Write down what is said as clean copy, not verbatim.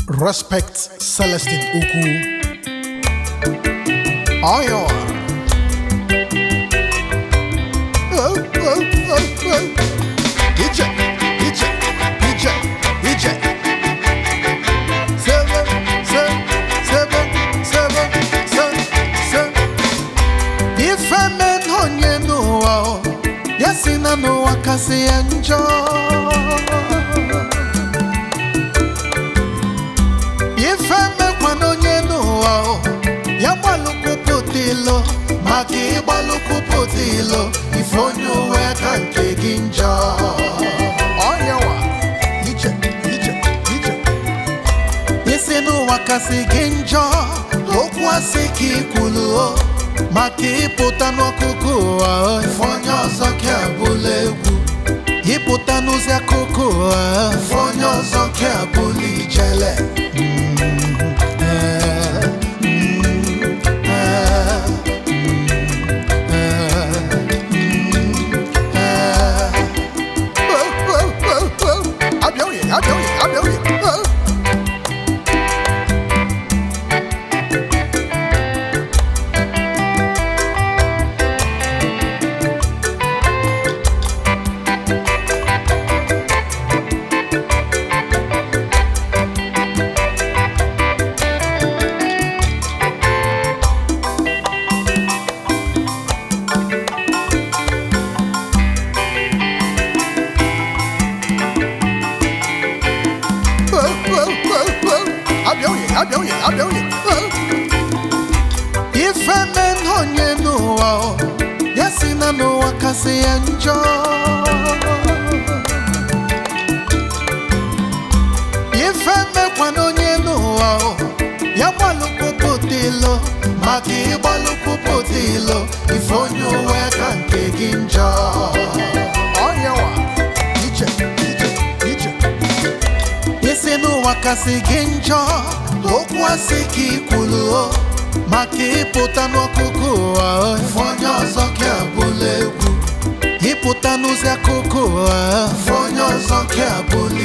Respect Celestine Ukwu. Onye. Onye n'ụwa ya si na n'ụwa kasị ya njọ. Ife mekwana onye n'ụwa ya gbalụkwupụta ilo, maka ịgbalụkwupụta ilo ife onye uwe ka nke gị njọ. Onye wa ije isi n'ụwa kasị gị njọ, okwu asị ka ikwulu maka ịpụta n'ọkụkụ ụwa ife onye ọzọ ka abụla egwu, ịpụta n'ụzọ akụkụ ụwa ife onye ọzọ ka abụla ijele. Ife men onye n'ụwa ya si na n'ụwa kasị ya njọ. Ife mekwana onye n'ụwa ya gbalụkwupụta ilo, maka ịgbalụkwupụta ilo ife onye uwe ka nke gị njọ. Onye wa ije isi n'ụwa kasị gị njọ, okwu asị ka ikwulu maka ịpụta n'ọkụkụ ụwa ife onye ọzọ ka abụla egwu, ịpụta n'ụzọ akụkụ ụwa ife onye ọzọ ka abụla